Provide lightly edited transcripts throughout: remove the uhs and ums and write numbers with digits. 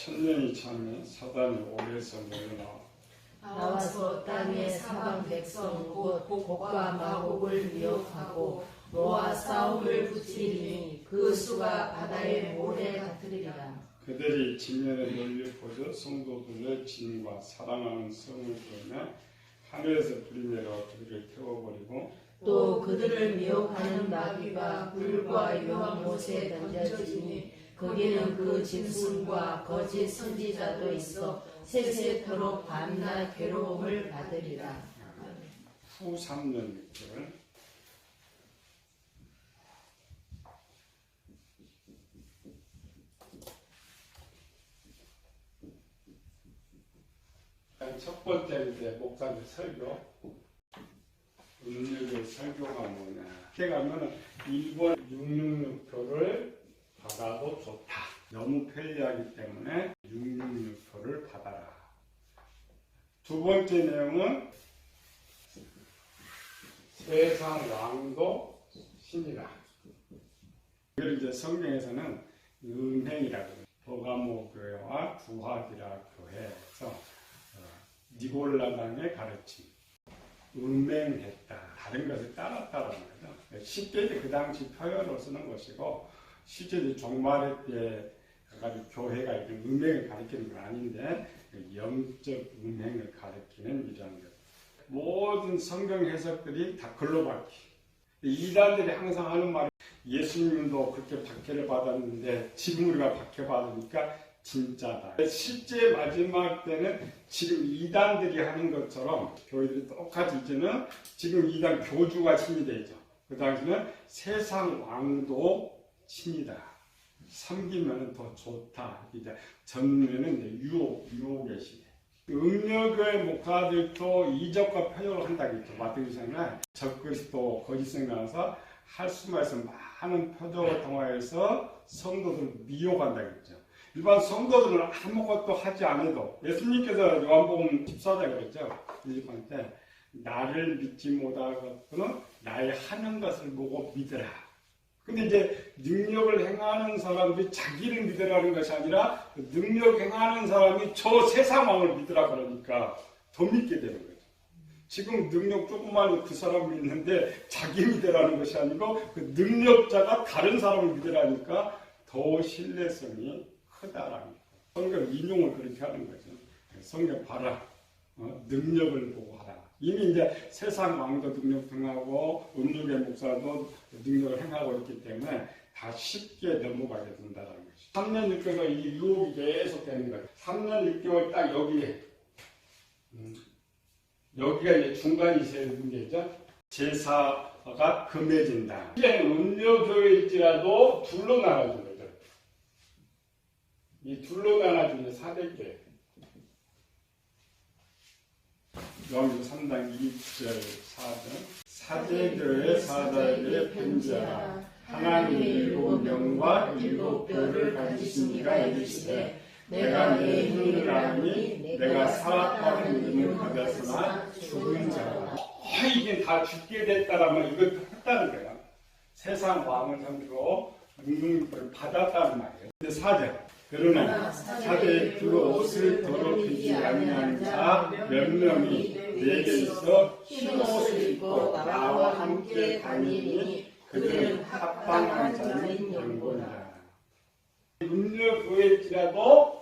천년이 참에 사단이 오래서 몰려나와 나와서 땅의 사방 백성 곧 곡과 마곡을 미혹하고 노아 싸움을 붙이리니 그 수가 바다의 모래 같으리라. 그들이 지면에 널리 퍼져 성도들의 진과 사랑하는 성을 그러며 하늘에서 불이 내려 그들을 태워버리고 또 그들을 미혹하는 나귀가 불과 유황 못에 던져지니 거기는 그 짐승과 거짓 선지자도 있어 세세토록 밤낮 괴로움을 받으리라. 후 3년 6개월 첫 번째 이제 목사님 설교 오늘의 설교가 뭐냐 그때 가면은 1번 666표를 받아도 좋다 너무 편리하기 때문에 666표를 받아라 두 번째 내용은 세상 왕도 신이라 이걸 이제 성경에서는 은행이라고 해요 버가모 교회와 두하디라 교회에서 니골라당의 가르침, 음행했다. 다른 것을 따랐다는 거죠. 쉽게 그 당시 표현으로 쓰는 것이고, 실제 종말의 때 가지고 교회가 이렇게 음행을 가리키는 건 아닌데, 영적 음행을 가리키는 이런 것. 모든 성경 해석들이 다 글로 바뀌. 이단들이 항상 하는 말이 예수님도 그렇게 박해를 받았는데, 지금 우리가 박해받으니까 진짜다. 실제 마지막 때는 지금 이단들이 하는 것처럼 교회들이 똑같이 이제는 지금 이단 교주가 신이 되죠. 그 당시는 세상 왕도 신이다. 섬기면 더 좋다. 이제 전에는 유혹의 시대. 음력의 목사들도 이적과 표적을 한다겠죠. 마태복음에 적그리스도 거짓성 나와서 할 수만 있으면 많은 표적을 통하여서 성도들을 미혹한다겠죠. 일반 성도들은 아무것도 하지 않아도 예수님께서 요한복음 14장에 그랬죠. 일반 때 나를 믿지 못하고는 나의 하는 것을 보고 믿으라. 근데 이제 능력을 행하는 사람들이 자기를 믿으라는 것이 아니라 능력 행하는 사람이 저 세상 왕을 믿으라 그러니까 더 믿게 되는 거죠. 지금 능력 조금만 그 사람 믿는데 자기 믿으라는 것이 아니고 그 능력자가 다른 사람을 믿으라니까 더 신뢰성이 크다라는 거. 성경 인용을 그렇게 하는 거죠. 성경 봐라. 능력을 보고 하라. 이미 이제 세상 왕도 능력 행하고 음력의 목사도 능력을 행하고 있기 때문에 다 쉽게 넘어가게 된다는 거죠. 3년 6개월 이 유혹이 계속 되는 거예요. 3년 6개월 딱 여기에 여기가 이제 중간이 제일 문제죠. 제사가 금해진다. 이제 음력교회일지라도 둘로 나눠진 거죠. 이 둘로 나눠진 사대교회. 요한복음 3장 2절 4절 사대교회 사다에게 편지하라. 하나님의 7명과 7뼈를 가지신 이가 이르시되 내가 내 힘을 아니 내가 살았다는 믿음을 가졌으나 죽은 자라. 이게 다 죽게 됐다라면 이걸 했다는 거야. 세상 왕을 상대로 능력을 받았다는 말이에요. 근데 4절 그러나 사대의 그 옷을 더럽히지 아니하는 자 몇 명이 내게 있어 흰 옷을 입고 나와 함께 다니니 그들은 합당한 자는 영혼이라. 음력교회일지라도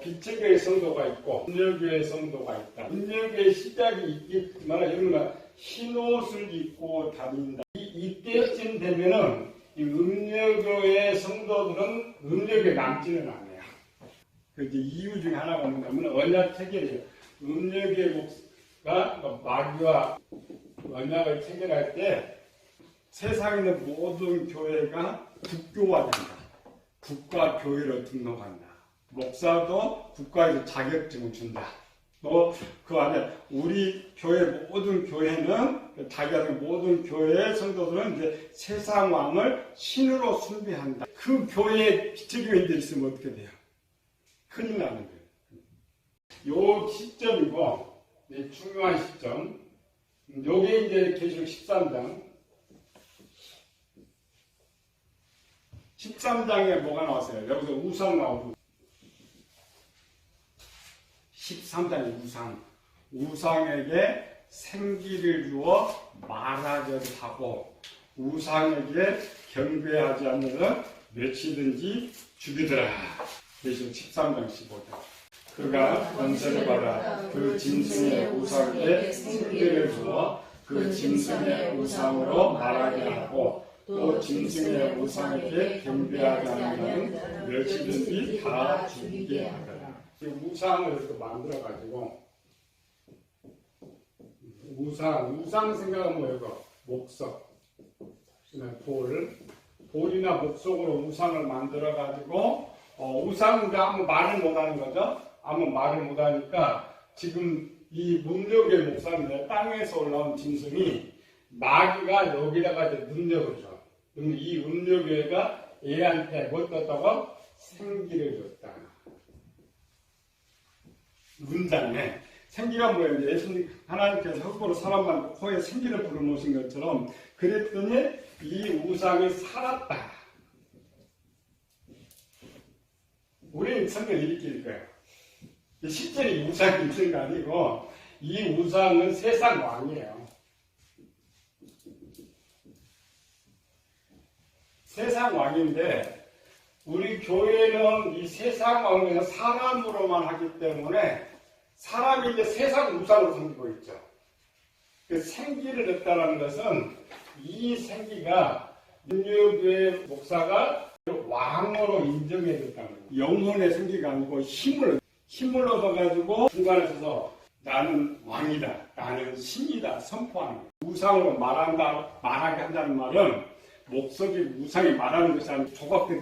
빛의 교회 성도가 있고 음력교회 성도가 있다. 음력교회 시작이 있겠지만 여러분 흰 옷을 입고 다닌다. 이때쯤 되면은 이 음력교회 성도들은 음력에 남지는 않아요. 그 이유 중에 하나가 뭐냐면 언약 체결이에요. 음력의 목사가 마귀와 언약을 체결할 때 세상에 있는 모든 교회가 국교화된다. 국가교회로 등록한다. 목사도 국가에서 자격증을 준다. 또 그 안에 우리 교회 모든 교회는 자기가 모든 교회의 성도들은 이제 세상 왕을 신으로 숭배한다. 그 교회에 빛의 교인들이 있으면 어떻게 돼요? 큰일 나는 거예요. 요 시점이고 중요한 시점. 요게 이제 계시록 13장. 13장에 뭐가 나왔어요? 여기서 우상 나오고 13장의 우상에게 생기를 주어 말하게 하고 우상에게 경배하지 않는 멸치든지 죽이더라. 계시록 13장 15절. 그가 권세를 받아 그 짐승의 우상에게 생기를 주어 그 짐승의 우상으로 말하게 하고 또 짐승의 우상에게 경배하지 않는 멸치든지 다 죽이게 하더라. 이 우상을 이렇게 만들어가지고 우상 생각은 뭐예요? 목석, 돌이나 목석으로 우상을 만들어가지고 우상은 아무 말을 못하는 거죠. 아무 말을 못하니까 지금 이 문력의 목사인데 땅에서 올라온 짐승이 마귀가 여기다가 이제 능력을 줘. 그럼 이 음력외가 얘한테 뭐 떴다고? 생기를 줬다. 문장에 생기가 뭐예요? 예수님 하나님께서 흙으로 사람만 코에 생기를 불어넣으신 것처럼 그랬더니 이 우상이 살았다. 우리는 성경을 일으킬 거예요. 실제로 이 우상이 있는 거 아니고 이 우상은 세상 왕이에요. 세상 왕인데 우리 교회는 이 세상 왕을 사람으로만 하기 때문에 사람이 이제 세상 우상으로 섬기고 있죠. 그 생기를 얻다는 것은 이 생기가 윤유교회 목사가 왕으로 인정해줬다는 거예요. 영혼의 생기가 아니고 힘을 얻어가지고 중간에 서서 나는 왕이다, 나는 신이다 선포하는 거예요. 우상으로 말하게 한다는 말은 목석이 우상이 말하는 것이 아니고 조각된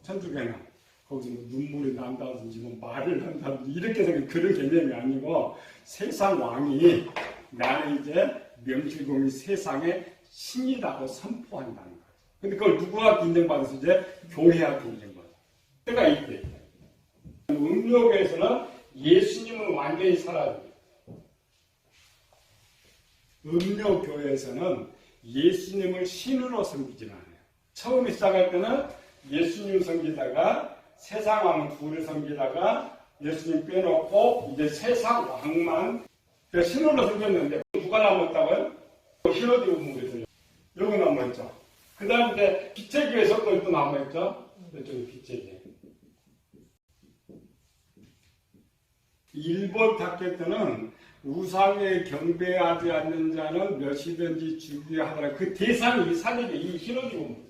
천주교는 거기서 뭐 눈물이 난다든지 뭐 말을 한다든지 이렇게 생긴 그런 개념이 아니고 세상 왕이 나는 이제 명실공히 세상의 신이라고 선포한다는 거죠. 근데 그걸 누구한테 인정받아서 이제 교회한테 인정받아요. 때가 있대. 음료교에서는 예수님은 완전히 사라져요. 음료교에서는 예수님을 신으로 섬기지 않아요. 처음 시작할 때는 예수님 섬기다가 세상 왕은 둘을 섬기다가 예수님 빼놓고 이제 세상 왕만 신으로 섬겼는데 누가 남았다고요? 히로디 우물에서 여기 남아있죠. 그 다음에 이제 빛의 교회에서 또 남아있죠. 이쪽에 빛의 교회. 일본 탁계 때는 우상에 경배하지 않는 자는 몇이든지 죽이게 하더라. 그 대상이 살리게 이 히로디 우물이에요.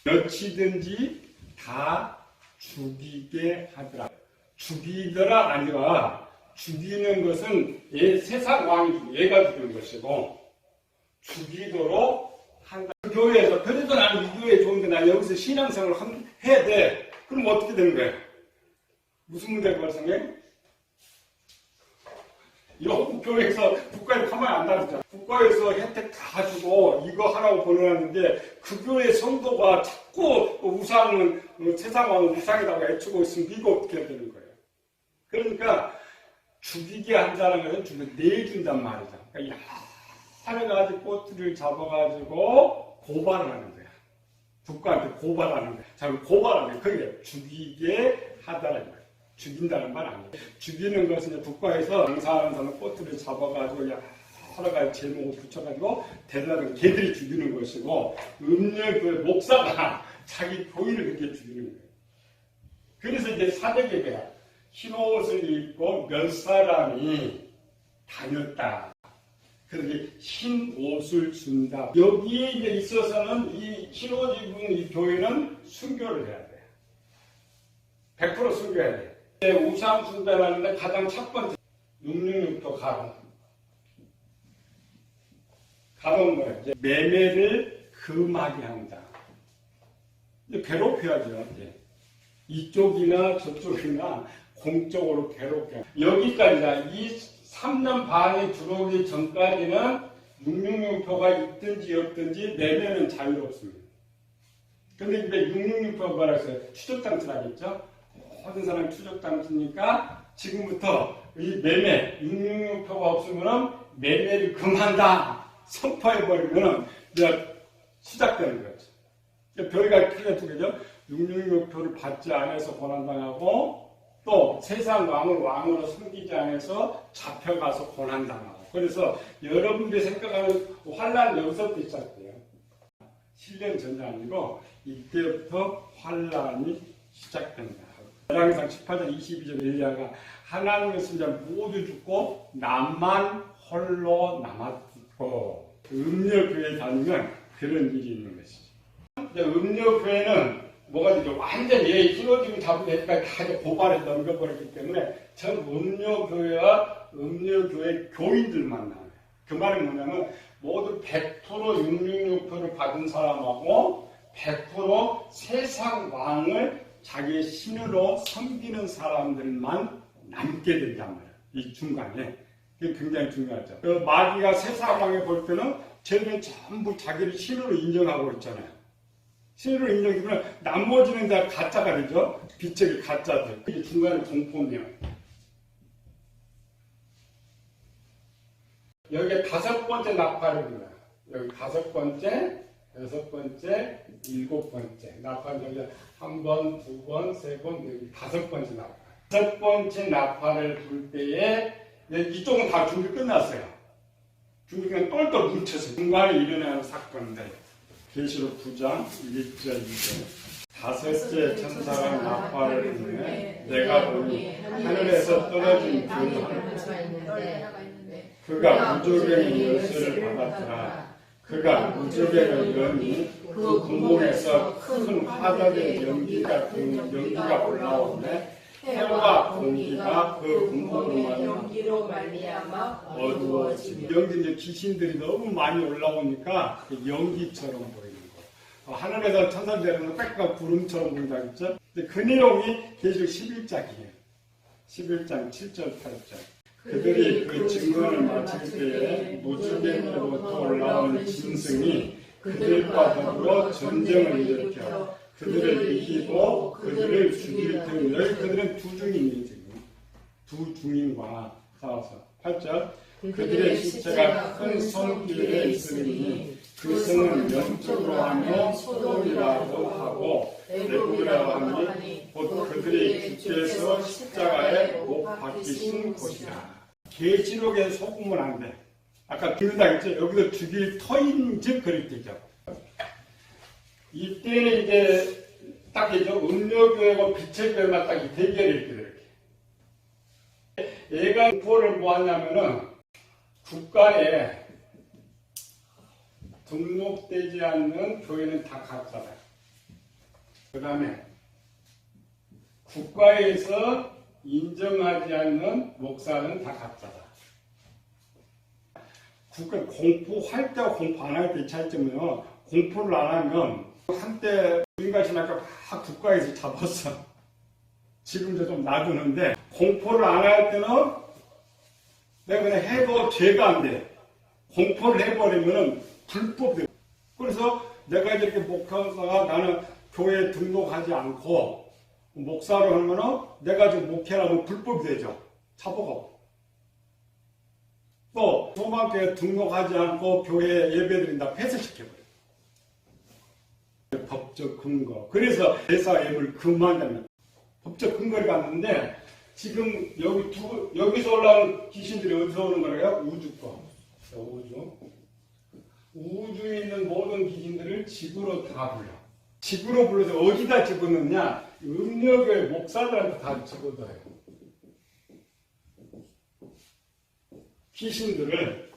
몇이든지 다 죽이게 하더라. 죽이더라 아니라 죽이는 것은 세상 왕이 얘가 죽이는 것이고 죽이도록 한다. 그 교회에서 그래도 나는 이 교회 좋은데 나 여기서 신앙생활을 해야 돼. 그럼 어떻게 되는 거예요? 무슨 문제가 발생해? 이 교회에서 국가에 가만히 안 놔두잖아. 국가에서 혜택 다 주고 이거 하라고 보내놨는데 그 교회 성도가 자꾸 우상은 세상 왕은 우상이라고 애쓰고 있으면 이거 어떻게 해야 되는 거예요? 그러니까 죽이게 한다는 것은 내준단 말이죠. 그러니까 야를 가지고 꼬투리를 잡아가지고 고발을 하는 거야. 국가한테 고발하는 거야. 자, 고발하는 거야. 그게 죽이게 하다는 거야. 죽인다는 말 아니에요. 죽이는 것은 이제 국가에서 장사하는 사람 꼬투리를 잡아가지고 여러 가지 제목을 붙여가지고 대단한 개들이 죽이는 것이고 그 목사가 자기 교인을 그렇게 죽이는 거예요. 그래서 이제 사대계가 흰 옷을 입고 몇 사람이 다녔다. 그래서 흰 옷을 준다. 여기에 이제 있어서는 이 흰 옷 입은 이 교회는 순교를 해야 돼요. 100% 순교해야 돼요. 우상 숭배라는데 가장 첫 번째 666도 가론. 가론 뭐예요? 이제 매매를 금하게 한다. 이제 괴롭혀야죠. 이제. 이쪽이나 저쪽이나 공적으로 괴롭게. 여기까지다. 이 3년 반이 들어오기 전까지는 666표가 있든지 없든지 매매는 자유롭습니다. 근데 이제 666표가 뭐라 했어요? 추적장치 하겠죠? 모든 사람이 추적장치니까 지금부터 이 매매, 666표가 없으면 매매를 금한다. 선포해버리면 이제 시작되는 거죠. 별이가 크게 두 개죠. 666표를 받지 않아서 고난당하고 또 세상 왕을 왕으로 섬기지 않아서 잡혀가서 고난당하고. 그래서 여러분들이 생각하는 환란 여기서부터 시작돼요. 7년 전이 아니고 이때부터 환란이 시작된다. 열왕기상 18장 22절 엘리야가 하나님의 선지자 모두 죽고 나만 홀로 남았고, 음녀교회 다니면 그런 일이 있는 것이죠. 음녀교회는 뭐가 되죠? 완전 얘 찌워지고 잡고 여기까지 다 고발에 넘겨버렸기 때문에 전 음녀교회와 음녀교회 교인들만 나와요. 그 말은 뭐냐면 모두 100% 666표를 받은 사람하고 100% 세상 왕을 자기의 신으로 섬기는 사람들만 남게 된단 말이에요. 이 중간에. 그게 굉장히 중요하죠. 그 마귀가 세상 왕에 볼 때는 쟤는 전부 자기를 신으로 인정하고 있잖아요. 신으로 인정하면 나머지는 다 가짜가 되죠. 빛의 가짜들. 이게 중간에 공포네요. 여기에 5번째 나팔을 불러요. 여기 5번째, 6번째, 7번째. 나팔 여기 1번, 2번, 3번, 5번째 나팔. 5번째 나팔을 불 때에 이쪽은 다 준비 끝났어요. 준비 그냥 똘똘 뭉쳐서 중간에 일어나는 사건인데 계시록 9장 1절 2절 5째 천사가 나팔을 불매 내가 보니 하늘에서 떨어진 그 그가 무저병의 열쇠를 받았더라. 그가 무저병을 여니 그 구멍에서 큰 화덕의 연기가 올라오네. 해와 공기가 그 연기로 말미암아 어두워지며 연기 귀신들이 너무 많이 올라오니까 그 연기처럼 보이는 거. 하늘에서 천사들은 빽빽 구름처럼 보인다 했죠. 그 내용이 계시록 11장이에요. 11장 7절 8절. 그들이 그 증거를 마칠 때에 무주갱으로부터 올라오는 짐승이 그들과 더불어 전쟁을 일으켜 그들을 이기고 그들을 죽일 터니 여기 그들은 두 중인이에요. 지금 두 중인과 싸워서 8절 그들의 시체가 큰 손길에 있으니 그 성은 영적으로 하며 소돔이라고 하고 애국이라고 하니 곧 그들이 주께서 십자가에 못 박히신 곳이라. 계시록에 속으면 안 돼. 아까 기르다 했죠. 여기서 죽일 터인 즉 그럴 때죠. 이때는 이제 딱 이죠. 음료교회고 빛의 교회만 딱 이 대결이 이렇게. 얘가 공포를 뭐 하냐면은 국가에 등록되지 않는 교회는 다 가짜다. 그 다음에 국가에서 인정하지 않는 목사는 다 가짜다. 국가 공포할 때와 공포 안 할 때 차이점은요. 공포를 안 하면 한때 우리가시나까 다 국가에서 잡았어. 지금도 좀 놔두는데 공포를 안 할 때는 내가 그냥 해도 죄가 안 돼. 공포를 해버리면 불법돼. 그래서 내가 이렇게 목사가 나는 교회에 등록하지 않고 목사로 하면은 내가 지금 목회라면 불법이 되죠. 잡아가고. 또 소망교회에 등록하지 않고 교회에 예배드린다 폐쇄시켜버려요. 법적 근거. 그래서 대사예물 금한다면 법적 근거를 갖는데 지금 여기서 올라오는 귀신들이 어디서 오는 거래요? 우주권. 우주에 있는 모든 귀신들을 지구로 다 불러. 지구로 불러서 어디다 집어넣냐? 음력의 목사들한테 다 집어넣어요. 귀신들을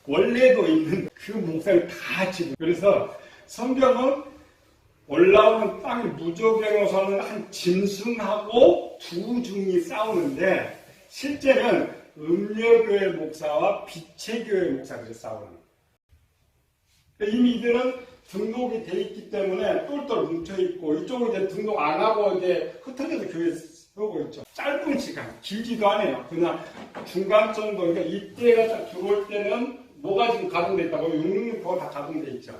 원래도 있는 그 목사를 다 집어. 그래서 성경은 올라오는 땅에 무저병으로 사는 한 짐승하고 두 중이 싸우는데 실제는 음녀교회 목사와 빛의 교회 목사들이 싸우는 거예요. 이미 이들은 등록이 돼 있기 때문에 똘똘 뭉쳐있고 이쪽은 이제 등록 안 하고 이제 흩어져서 교회에 쓰고 있죠. 짧은 시간, 길지도 않아요. 그냥 중간 정도, 그러니까 이때가 딱 들어올 때는 뭐가 지금 가동돼 있다고 666%가 다 가동돼 있죠.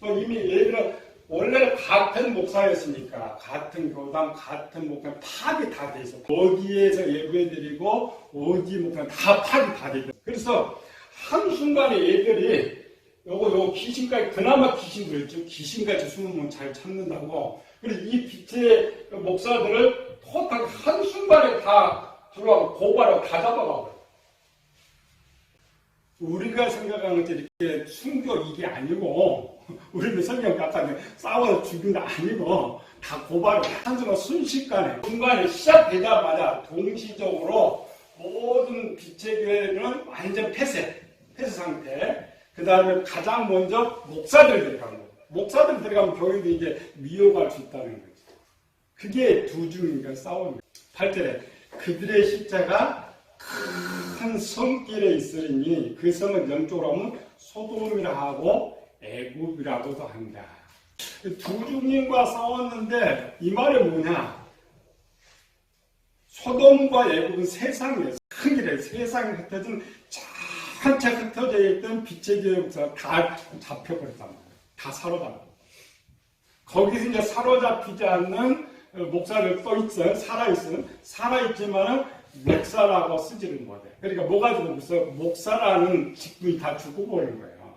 또 이미 얘들은 원래는 같은 목사였으니까 같은 교당, 같은 목사 파악이 다 돼 있어. 어디에서 예배드리고 어디 목사 다 파악이 다 돼 있어. 그래서 한순간에 얘들이 요거 귀신까지 그나마 귀신 그랬죠. 귀신같이 숨으면 잘 참는다고. 그래서 이 빛의 목사들을 토탈 한순간에 순간에 다 들어가고 고발하고 다 잡아가고. 우리가 생각하는 게 이렇게 순교 이게 아니고, 우리는 성경 같다면 싸워서 죽인 게 아니고, 다 고발을 한순간 순식간에, 순간에 시작되자마자 동시적으로 모든 빛의 교회는 완전 폐쇄 상태. 그 다음에 가장 먼저 목사들 들어가는 거예요. 목사들 들어가면 교회도 이제 미혹할 수 있다는 거죠. 그게 두 중인가 싸우는 거예요. 8절에 그들의 십자가 큰 성길에 있으리니 그 성은 영적으로 하면 소돔이라 하고 애굽이라고도 한다. 두 중인과 싸웠는데 이 말이 뭐냐? 소돔과 애굽은 세상이에요. 큰 길에 세상에 흩어진 전체 흩어져 있던 빛의 교회부터 다 잡혀버렸단 말이에요. 다 사로잡고. 거기서 이제 사로잡히지 않는 목사들 또 있어요. 살아있지만은 목사라고 쓰지를 못해. 그러니까 뭐가 죽었어? 목사라는 직분이 다 죽어버린 거예요.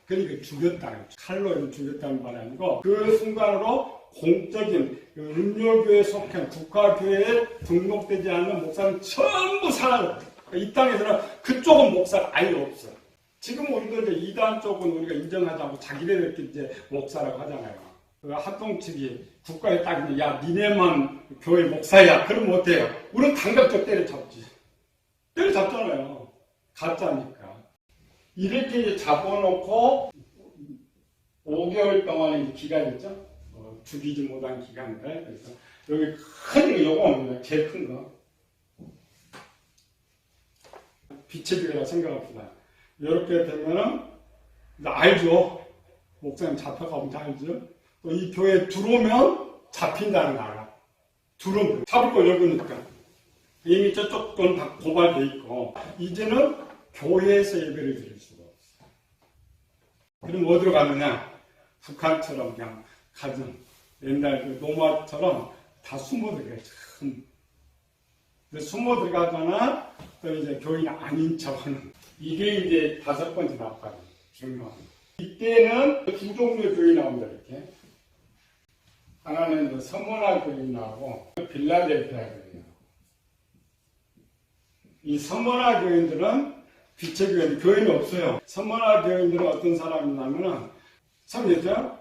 그러니까 죽였다는 거죠. 칼로 죽였다는 말이 아니고 그 순간으로 공적인 음료교회에 속한 국가교회에 등록되지 않는 목사는 전부 사라졌어요. 이 땅에서는 그쪽은 목사가 아예 없어요. 지금 우리도 이제 이단 쪽은 우리가 인정하지 않고 자기네들끼리 이제 목사라고 하잖아요. 그 합동 측이 국가에 딱 있는, 야, 니네만 교회 목사야. 그러면 어때요? 우리는 강력적 때려잡지. 때려잡잖아요. 가짜니까. 이렇게 이제 잡아놓고 5개월 동안의 기간이 있죠? 죽이지 못한 기간인데. 그래서 여기 큰 거, 요거 없는 제일 큰 거. 빛의 교회라 생각합시다. 이렇게 되면은, 알죠? 목사님 잡혀가면 다 알죠? 또 이 교회에 들어오면 잡힌다는 거 알아. 들어오면. 잡을 거 여기니까. 이미 저쪽 건 다 고발돼 있고, 이제는 교회에서 예배를 드릴 수가 없어. 그럼 어디로 가느냐? 북한처럼 그냥 가정, 옛날 그 노마처럼 다 숨어 들어가요. 참. 숨어 들어가거나, 또 이제 교인 아닌 척 하는. 이게 이제 5번째 나빠요. 중요한. 이때는 두 종류의 교인이 나옵니다, 이렇게. 하나는 서머나 교인이 나오고, 빌라델피아 교인이 나오고. 이 서머나 교인들은 빛의 교인, 교인이 없어요. 서머나 교인들은 어떤 사람이냐면은, 참이죠?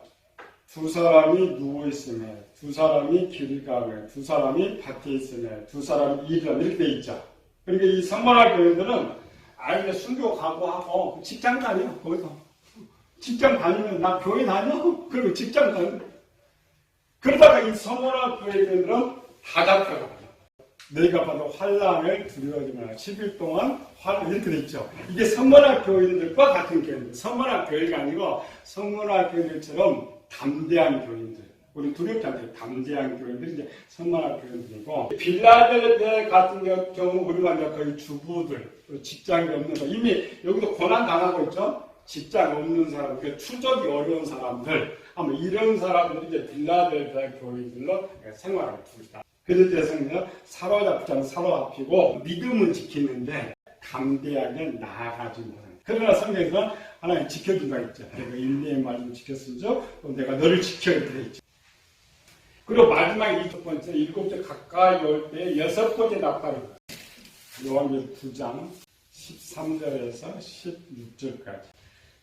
두 사람이 누워있으며, 두 사람이 길 가며, 두 사람이 밖에 있으며, 두 사람이 일하며, 이렇게 돼 있죠. 그러니까 이 서머나 교인들은 아예 순교 각오하고 직장 다녀, 거기서. 직장 다니면, 나 교회 다녀? 그리고 직장 다녀. 그러다가 이 서머나 교인들은 다 잡혀가요. 너희가 봐도 환란을 두려워하지 마라. 10일 동안 환란, 이렇게 돼 있죠. 이게 서머나 교인들과 같은 교인들. 서머나 교회가 아니고 서머나 교인들처럼 담대한 교인들. 우리 두렵지 않게 담대한 교인들이 이제 서머나 교인들이고, 빌라델피아 같은 경우 우리가 이제 거의 주부들, 직장이 없는 사람, 이미 여기도 고난 당하고 있죠. 직장 없는 사람, 그 추적이 어려운 사람들, 아마 이런 사람들이 이제 빌라델피아 교인들로 생활을 합니다. 그들에서는 사로잡히지 않으면 사로잡히고 믿음은 지키는데 담대하게 나아가지 못합니다. 그러나 성경에서 하나님 지켜준다 했죠. 내가 인내의 말씀 지켰으죠. 또 내가 너를 지켜야 되겠죠. 그리고 마지막 7번째, 7째 가까이 올 때 6번째 나팔입니다. 요한계시록 9장 13절에서 16절까지.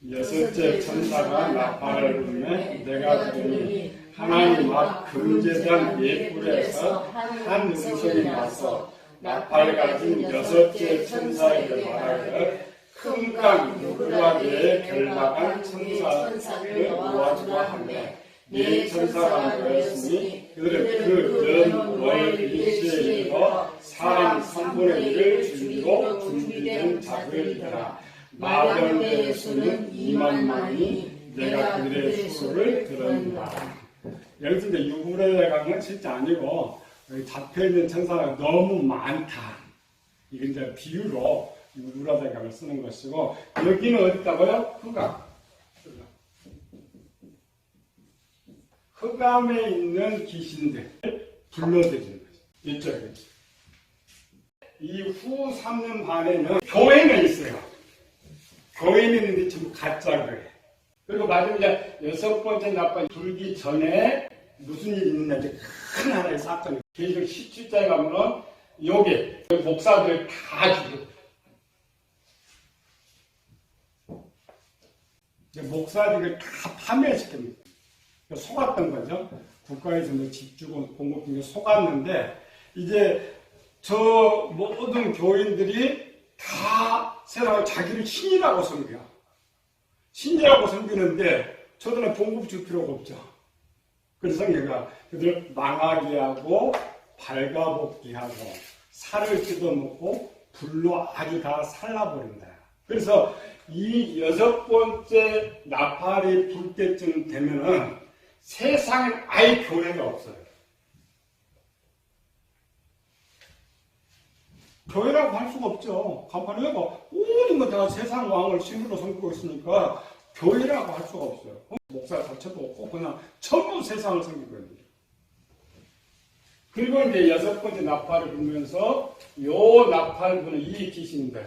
6째 천사가 나팔을 불매 내가 들으니 하나님 앞 금제단 예불에서 한 음성이 나서 나팔 가진 6째 천사에게 말하되 큰 강 유브라데에 결박한 천사를 모아주라 하며 네 천사가 모였으니 그들은 그연월 일시에 이르러 사람 3분의 1을 줄이고 준비된 자들이더라. 마병대의 수는 2만만이니 내가 그들의 수를 들었다. 여기서 이제 유브라데 강은 실제 아니고 잡혀있는 천사가 너무 많다. 이게 이제 비유로 유브라데 강을 쓰는 것이고, 여기는 어디다고요? 흑암. 흑암에 있는 귀신들 불러들이는 거죠. 이쪽에. 이후 3년 반에는 교회는 있어요. 교회는 있는데 지금 가짜거예요. 그리고 마지막에 6번째 나팔 불기 전에 무슨 일이 있느냐, 이제 큰 하나의 사건이. 계시록 17장에 가면은 요게 목사들 다 죽여. 목사들을 다 파멸시킵니다. 속았던 거죠. 국가에서 집 주고 공급 중에 속았는데 이제 저 모든 교인들이 다 세상에 자기를 신이라고 섬겨. 신이라고 섬기는데 저들은 봉급 줄 필요가 없죠. 그래서 내가 그들을 망하게 하고 발가벗게 하고 살을 뜯어먹고 불로 아주 다 살라버린다. 그래서 이 6번째 나팔이 불 때쯤 되면은 세상엔 아예 교회가 없어요. 교회라고 할 수가 없죠. 간판회가 모든 건 다 세상 왕을 신으로 섬기고 있으니까 교회라고 할 수가 없어요. 목사 자체도 없고 그냥 전부 세상을 섬기고 있는 거예요. 그리고 이제 6번째 나팔을 불면서 요 나팔 부는 이 귀신들이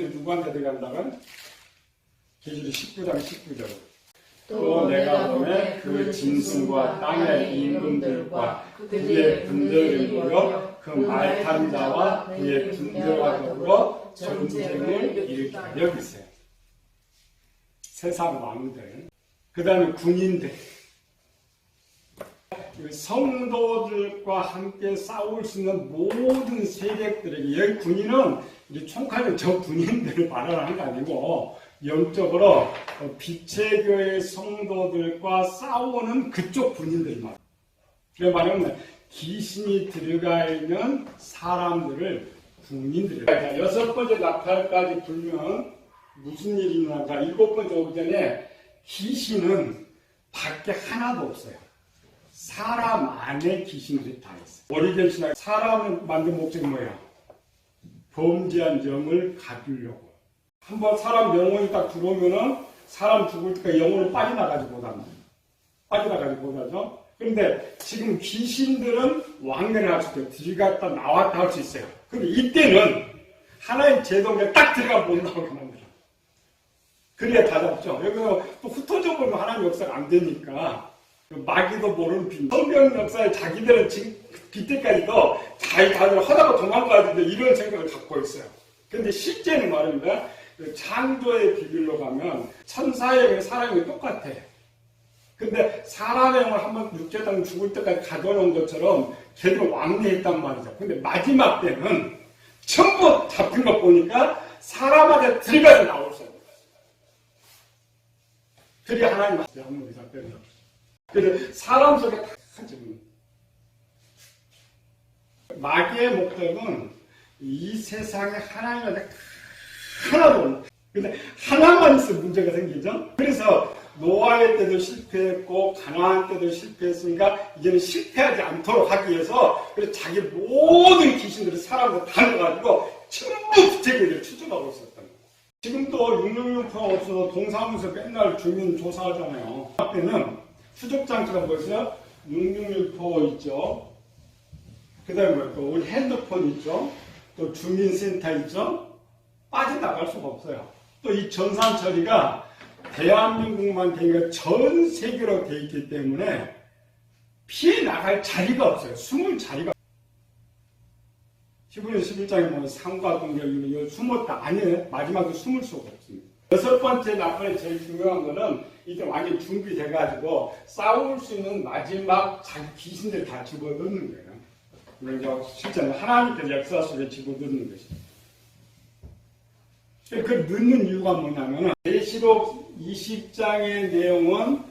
누구한테 들어간다면 계시록 19장 19절. 또 내가 보매 그 짐승과 땅의 임금들과 그의 군대를 모여 그 말 탄 자와 그의 군대와 더불어 전쟁을 일으키라. 여기 있어요. 세상 왕들, 그 다음에 군인들, 성도들과 함께 싸울 수 있는 모든 세력들에게, 여기 군인은 이제 총칼은 저 군인들을 말하는 게 아니고 영적으로 빛의 교회 성도들과 싸우는 그쪽 군인들 말. 그래 말하면 귀신이 들어가 있는 사람들을 군인들이라. 6번째 나팔까지 불면 무슨 일이 일어나가? 7번째 오기 전에 귀신은 밖에 하나도 없어요. 사람 안에 귀신들이 다 있어요. 오리겐 신학 사람을 만든 목적이 뭐야? 범죄한 영을 가두려고. 한번 사람 영혼이 딱 들어오면은 사람 죽을 때까지 영혼을 빠져나가지 못합니다. 빠져나가지 못하죠. 그런데 지금 귀신들은 왕래를 할 수 있어요. 들어갔다 나왔다 할 수 있어요. 근데 이때는 하나의 제동에 딱 들어가 못 나오게 만들어요. 그래야 다 잡죠. 여기서 또 흩어져 버리면 하나님 역사가 안 되니까 마귀도 모르는 빛. 성경 역사에 자기들은 지금 그때까지도 자기 다들 하다가 도망가야 되는데 이런 생각을 갖고 있어요. 근데 실제는 말입니다. 창조의 비밀로 가면 천사의 사람이 똑같아. 근데 사람의 영을 한번 육체당 죽을 때까지 가둬놓은 것처럼 걔들 왕래했단 말이죠. 근데 마지막 때는 전부 잡힌 거 보니까 사람한테 들어가서 나올 수 없어요. 그게 하나님 한번 잡혀요. 그래서 사람 속에 다 지금 마귀의 목적은 이 세상에 하나님한테 하나도 없는. 근데 하나만 있으면 문제가 생기죠. 그래서 노아의 때도 실패했고 가나안 때도 실패했으니까 이제는 실패하지 않도록 하기 위해서 그래서 자기 모든 귀신들을 사람들 다 넣어가지고 전부 부채기를 추적하고 있었던 거예요. 지금도 666표 없어서 동사무소 맨날 주민 조사하잖아요. 그때는 추적장치가 뭐였어요? 666표 있죠. 그 다음에 뭐 또 우리 핸드폰 있죠. 또 주민센터 있죠. 빠져나갈 수가 없어요. 또 이 전산 처리가 대한민국만 되니까 전 세계로 돼 있기 때문에 피해 나갈 자리가 없어요. 숨을 자리가. 15년 11장에 보면 상과 동력 이거 숨었다. 아니에요. 마지막에 숨을 수가 없습니다. 6번째 나팔의 제일 중요한 거는 이제 완전히 준비돼가지고 싸울 수 있는 마지막 자기 귀신들 다 집어넣는 거예요. 그러니까 실제는 하나님께서 역사 속에 집어넣는 것이죠. 그 넣는 이유가 뭐냐면 계시록 20장의 내용은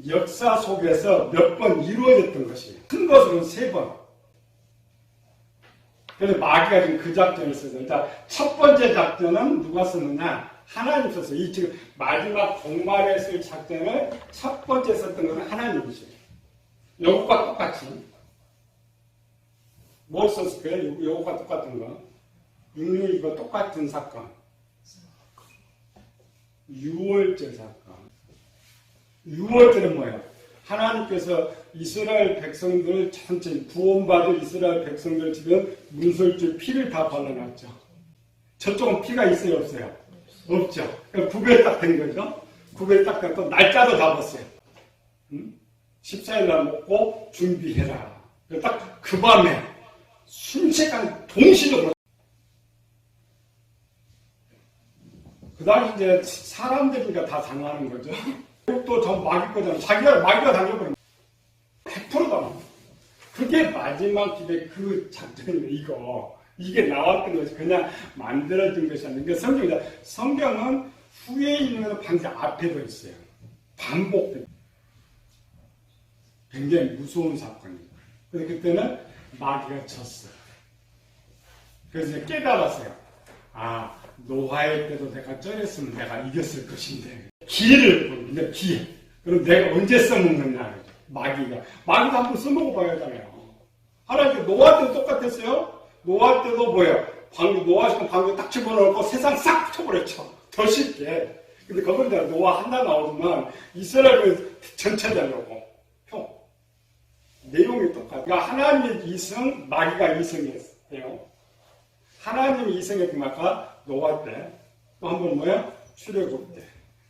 역사 속에서 몇 번 이루어졌던 것이에요. 큰 것으로는 3번. 그래서 마귀가 지금 그 작전을 썼어요. 자, 첫 번째 작전은 누가 썼느냐? 하나님 썼어요. 이 지금 마지막 종말에 쓸 작전을 첫 번째 썼던 것은 하나님이시죠. 요것과 똑같이. 뭘 썼을까요? 요것과 똑같은 거. 662과 똑같은 사건. 6월절 사건. 6월절은 뭐예요? 하나님께서 이스라엘 백성들 전체 구원받은 이스라엘 백성들 지금 문설주 피를 다 발라놨죠. 저쪽은 피가 있어요, 없어요? 없죠. 그러니까 구별 딱 된 거죠. 구별 딱 되고 또 날짜도 잡았어요. 14일 날 먹고 준비해라. 딱 그 밤에 순식간 동시적으로. 그 당시 이제 사람들이니까 다 당하는 거죠. 또 저 마귀 거잖아. 마귀가 당겨버린 100%다. 그게 마지막 기대 그 작전이 이게 나왔던 것이 그냥 만들어진 것이 아니라 성경은 후에 있는 것은 반드시 앞에도 있어요. 반복돼. 굉장히 무서운 사건이에요. 그래서 그때는 마귀가 졌어요. 그래서 이제 깨달았어요. 아, 노아의 때도 내가 쩔었으면 내가 이겼을 것인데. 기회를 보는데, 기회. 그럼 내가 언제 써먹느냐. 마귀도 한번 써먹어봐야 하잖아요. 하나님 노아 때도 똑같았어요. 노아 때도 뭐예요? 방금 딱 집어넣고 세상 싹 쳐버렸죠. 더 쉽게. 근데 거기서 노아 하나 나오지만 이스라엘 전체자려고. 내용이 똑같아요. 그러니까 하나님의 이성, 마귀가 이성이었어요. 하나님이 이성했지만 아까 노아 때, 또 한 번 뭐예요? 출애굽 때.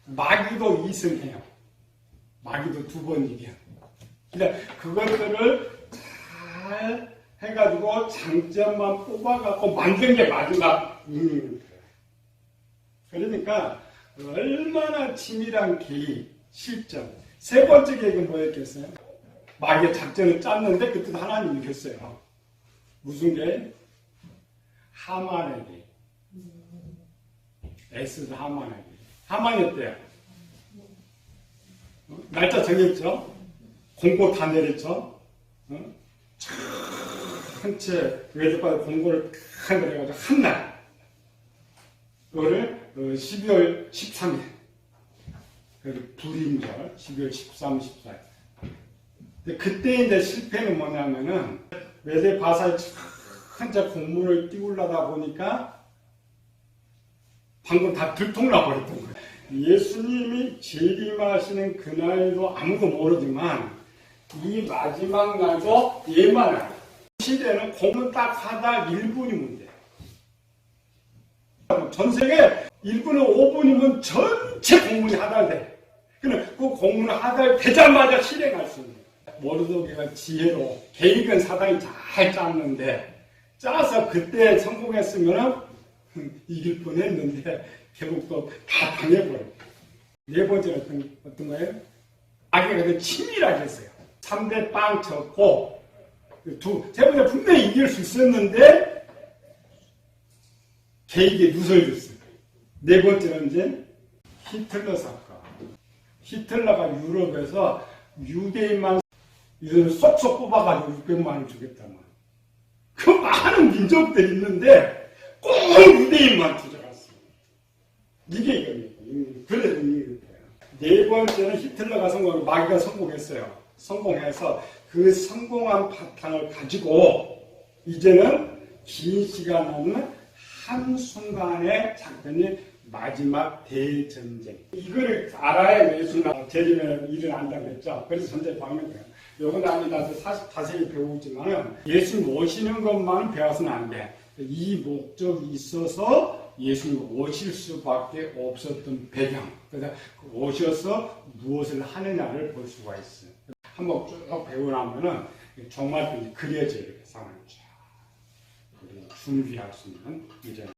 마귀도 이성해요. 마귀도 두 번 이겨요. 그러니까 그것들을 잘 해가지고 장점만 뽑아갖고 만든 게 마지막 의미입니다. 그러니까 얼마나 치밀한 계획, 실전. 세 번째 계획은 뭐였겠어요? 마귀의 작전을 짰는데 그때도 하나님이 이겼어요. 무슨 계획? 하만의 계획. 에스더 하만의 계획. 하만이었대요. 날짜 정했죠? 공고 다 내렸죠? 전체 외적과의 공고를 다 내려가지고 한날 그거를 12월 13일 불임절 12월 13, 14일 그때 이제 실패는 뭐냐면은 외대 바사에 한자 공문을 띄우려다 보니까 방금 다 들통나버렸던 거예요. 예수님이 재림하시는 그날도 아무도 모르지만 이 마지막 날도 예만 알아요. 시대는 공문 딱 하다 1분이면 돼. 전 세계 1분에 5분이면 전체 공문이 하달돼. 그러면 그 공문 하달되자마자 실행할 수 있는 거예요. 모르드게가 지혜로 계획은 사단이 잘 짰는데 짜서 그때 성공했으면 이길 뻔했는데 결국 또 다 당해버려요. 네 번째는 어떤 거예요? 마귀가 치밀하게 했어요. 3대 빵 쳤고 세 번째 분명히 이길 수 있었는데 계획에 누설졌어요. 네 번째는 이제 히틀러 사건. 히틀러가 유럽에서 유대인만 쏙쏙 뽑아가지고 600만 원을 주겠다만 그 많은 민족들이 있는데 꼭 유대인만 주저갔어요. 이게 이겁니다. 그래서 이게 네 번째는 히틀러가 성공하고 마귀가 성공했어요. 성공해서 그 성공한 바탕을 가지고 이제는 긴 시간 없는 한순간의 작전이 마지막 대전쟁. 이거를 알아야 예수가 재림의 일을 안다고 했죠. 그래서 전쟁 방면 거예요. 요건 나도 자세히 배우지만 예수님 오시는 것만 배워서는 안 돼. 이 목적이 있어서 예수님 오실 수밖에 없었던 배경. 그래서 오셔서 무엇을 하느냐를 볼 수가 있어요. 한번 쭉 배우나면은 정말 그려져요. 상황이 쫙. 준비할 수 있는 이제.